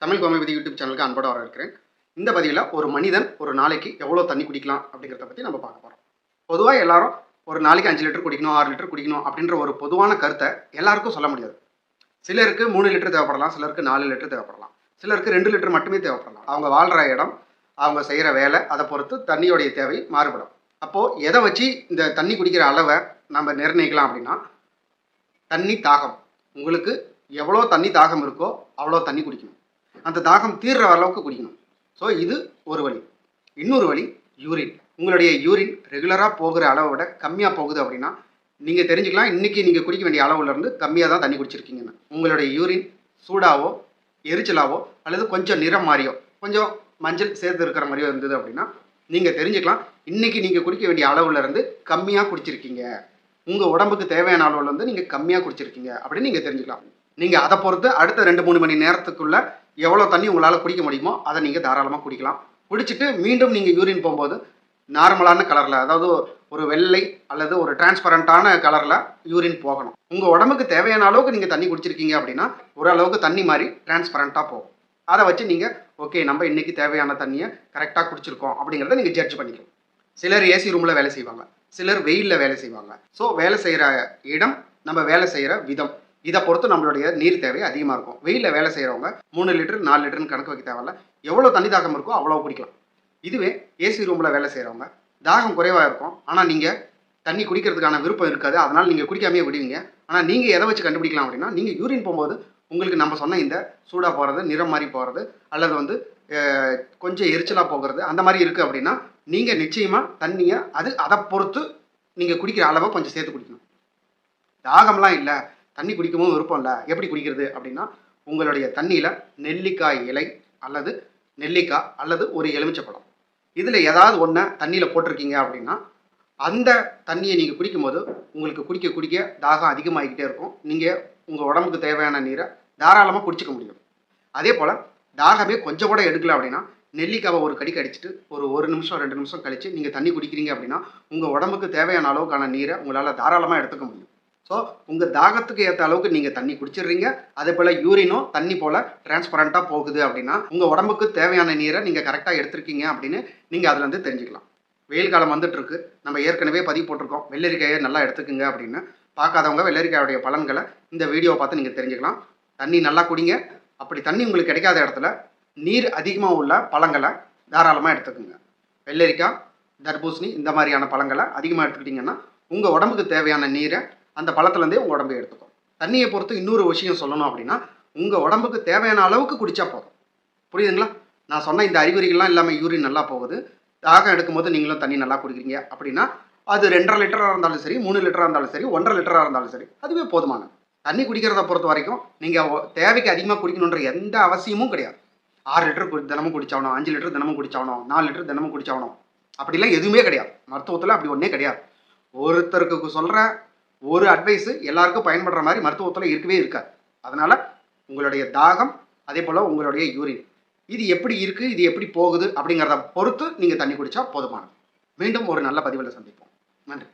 Tamil Gomathi YouTube சேனலுக்கு அன்போடு வரவேற்கிறேன். இந்த பதிவில் ஒரு மனிதன் ஒரு நாளைக்கு எவ்வளோ தண்ணி குடிக்கலாம் அப்படிங்கிறத பற்றி நம்ம பார்க்க போகிறோம். பொதுவாக எல்லாரும் ஒரு நாளைக்கு 5 லிட்டர் குடிக்கணும், 6 லிட்டர் குடிக்கணும் அப்படின்ற ஒரு பொதுவான கருத்தை எல்லாருக்கும் சொல்ல முடியாது. சிலருக்கு 3 லிட்டர் தேவைப்படலாம், சிலருக்கு 4 லிட்டர் தேவைப்படலாம், சிலருக்கு 2 லிட்டர் மட்டுமே தேவைப்படலாம். அவங்க வாழ்கிற இடம், அவங்க செய்கிற வேலை, அதை பொறுத்து தண்ணியோடைய தேவை மாறுபடும். அப்போது எதை வச்சு இந்த தண்ணி குடிக்கிற அளவை நம்ம நிர்ணயிக்கலாம் அப்படின்னா, தண்ணி தாகம். உங்களுக்கு எவ்வளோ தண்ணி தாகம் இருக்கோ அவ்வளோ தண்ணி குடிக்கணும். அந்த தாகம் தீர்ற அளவுக்கு குடிக்கணும். ஸோ இது ஒரு வழி. இன்னொரு வழி யூரின். உங்களுடைய யூரின் ரெகுலராக போகிற அளவை விட கம்மியாக போகுது அப்படின்னா நீங்கள் தெரிஞ்சுக்கலாம், இன்றைக்கி நீங்கள் குடிக்க வேண்டிய அளவுலேருந்து கம்மியாக தான் தண்ணி குடிச்சிருக்கீங்கன்னு. உங்களுடைய யூரின் சூடாவோ எரிச்சலாவோ அல்லது கொஞ்சம் நிறம் மாறியோ கொஞ்சம் மஞ்சள் சேர்த்து இருக்கிற மாதிரியோ இருந்தது அப்படின்னா நீங்கள் தெரிஞ்சுக்கலாம், இன்றைக்கி நீங்கள் குடிக்க வேண்டிய அளவுலேருந்து கம்மியாக குடிச்சிருக்கீங்க. உங்கள் உடம்புக்கு தேவையான அளவுலேருந்து நீங்கள் கம்மியாக குடிச்சிருக்கீங்க அப்படின்னு நீங்கள் தெரிஞ்சுக்கலாம். நீங்கள் அதை பொறுத்து அடுத்த 2-3 மணி நேரத்துக்குள்ளே எவ்வளோ தண்ணி உங்களால் குடிக்க முடியுமோ அதை நீங்கள் தாராளமாக குடிக்கலாம். குடிச்சிட்டு மீண்டும் நீங்கள் யூரின் போகும்போது நார்மலான கலரில், அதாவது ஒரு வெள்ளை அல்லது ஒரு டிரான்ஸ்பரண்ட்டான கலரில் யூரின் போகணும். உங்கள் உடம்புக்கு தேவையான அளவுக்கு நீங்கள் தண்ணி குடிச்சிருக்கீங்க அப்படின்னா ஓரளவுக்கு தண்ணி மாதிரி டிரான்ஸ்பரண்ட்டாக போகும். அதை வச்சு நீங்கள் ஓகே, நம்ம இன்றைக்கி தேவையான தண்ணியை கரெக்டாக குடிச்சிருக்கோம் அப்படிங்கிறத நீங்கள் ஜட்ஜ் பண்ணிக்கலாம். சிலர் ஏசி ரூமில் வேலை செய்வாங்க, சிலர் வெயிலில் வேலை செய்வாங்க. ஸோ வேலை செய்கிற இடம், நம்ம வேலை செய்கிற விதம், இதை பொறுத்து நம்மளுடைய நீர் தேவை அதிகமாக இருக்கும். வெயிலில் வேலை செய்கிறவங்க 3 லிட்டர் 4 லிட்டர்னு கணக்கு வைக்க தேவையில்ல, எவ்வளோ தண்ணி தாகம் இருக்கோ அவ்வளோ குடிக்கலாம். இதுவே ஏசி ரூமில் வேலை செய்கிறவங்க தாகம் குறைவாக இருக்கும், ஆனால் நீங்கள் தண்ணி குடிக்கிறதுக்கான விருப்பம் இருக்காது, அதனால் நீங்கள் குடிக்காமையே விடுவீங்க. ஆனால் நீங்கள் எதை வச்சு கண்டுபிடிக்கலாம் அப்படின்னா, நீங்கள் யூரின் போகும்போது உங்களுக்கு நம்ம சொன்ன இந்த சூடாக போகிறது, நிறம் மாதிரி போகிறது, அல்லது கொஞ்சம் எரிச்சலாக போகிறது, அந்த மாதிரி இருக்குது அப்படின்னா நீங்கள் நிச்சயமாக தண்ணியை அதை பொறுத்து நீங்கள் குடிக்கிற அளவை கொஞ்சம் சேர்த்து குடிக்கணும். தாகம்லாம் இல்லை, தண்ணி குடிக்கவும் விருப்பம் இல்லை, எப்படி குடிக்கிறது அப்படின்னா, உங்களுடைய தண்ணியில் நெல்லிக்காய் இலை அல்லது நெல்லிக்காய் அல்லது ஒரு எலுமிச்சப்பழம், இதில் ஏதாவது ஒன்றை தண்ணியில் போட்டிருக்கீங்க அப்படின்னா அந்த தண்ணியை நீங்கள் குடிக்கும்போது உங்களுக்கு குடிக்க குடிக்க தாகம் அதிகமாகிக்கிட்டே இருக்கும். நீங்கள் உங்கள் உடம்புக்கு தேவையான நீரை தாராளமாக குடிச்சிக்க முடியும். அதே போல் தாகமே கொஞ்சம் கூட எடுக்கல அப்படின்னா நெல்லிக்காவை ஒரு கடி கடிச்சிட்டு ஒரு நிமிஷம் 2 நிமிஷம் கழித்து நீங்கள் தண்ணி குடிக்கிறீங்க அப்படின்னா உங்கள் உடம்புக்கு தேவையான அளவுக்கான நீரை உங்களால் தாராளமாக எடுத்துக்க முடியும். ஸோ உங்கள் தாகத்துக்கு ஏற்ற அளவுக்கு நீங்கள் தண்ணி குடிச்சிடுறீங்க. அதே போல் யூரினும் தண்ணி போல் டிரான்ஸ்பரண்ட்டாக போகுது அப்படின்னா உங்கள் உடம்புக்கு தேவையான நீரை நீங்கள் கரெக்டாக எடுத்துருக்கீங்க அப்படின்னு நீங்கள் அதுலேருந்து தெரிஞ்சுக்கலாம். வெயில் காலம் வந்துட்டுருக்கு, நம்ம ஏற்கனவே பதிவு போட்டிருக்கோம், வெள்ளரிக்காயை நல்லா எடுத்துக்குங்க அப்படின்னு. பார்க்காதவங்க வெள்ளரிக்காயுடைய பலன்களை இந்த வீடியோவை பார்த்து நீங்கள் தெரிஞ்சுக்கலாம். தண்ணி நல்லா குடிங்க. அப்படி தண்ணி உங்களுக்கு கிடைக்காத இடத்துல நீர் அதிகமாக உள்ள பழங்களை தாராளமாக எடுத்துக்குங்க. வெள்ளரிக்காய், தர்பூசணி, இந்த மாதிரியான பழங்களை அதிகமாக எடுத்துக்கிட்டிங்கன்னா உங்கள் உடம்புக்கு தேவையான நீரை அந்த பழத்துலேருந்தே உங்கள் உடம்பை எடுத்துக்கும். தண்ணியை பொறுத்து இன்னொரு விஷயம் சொல்லணும் அப்படின்னா, உங்கள் உடம்புக்கு தேவையான அளவுக்கு குடித்தா போதும். புரியுதுங்களா? நான் சொன்ன இந்த அறிகுறிகள்லாம் இல்லாமல் யூரின் நல்லா போகுது, தாகம் எடுக்கும்போது நீங்களும் தண்ணி நல்லா குடிக்கிறீங்க அப்படின்னா அது 2.5 லிட்டராக இருந்தாலும் சரி, 3 லிட்டராக இருந்தாலும் சரி, 1.5 லிட்டராக இருந்தாலும் சரி, அதுவே போதுமானது. தண்ணி குடிக்கிறத பொறுத்த வரைக்கும் நீங்கள் தேவைக்கு அதிகமாக குடிக்கணுன்ற எந்த அவசியமும் கிடையாது. 6 லிட்டர் தினமும் குடிச்சாகணும், 5 லிட்டர் தினமும் குடிச்சாகணும், 4 லிட்டர் தினமும் குடிச்சாகணும், அப்படிலாம் எதுவுமே கிடையாது. மருத்துவத்தில் அப்படி ஒன்றே கிடையாது. ஒருத்தருக்கு சொல்கிற ஒரு அட்வைஸு எல்லாருக்கும் பயன்படுற மாதிரி மருத்துவத்தில் இருக்கவே இருக்காது. அதனால் உங்களுடைய தாகம், அதே போல் உங்களுடைய யூரின், இது எப்படி இருக்குது, இது எப்படி போகுது அப்படிங்கிறத பொறுத்து நீங்கள் தண்ணி குடித்தா போதுமானது. மீண்டும் ஒரு நல்ல பதிவில் சந்திப்போம். நன்றி.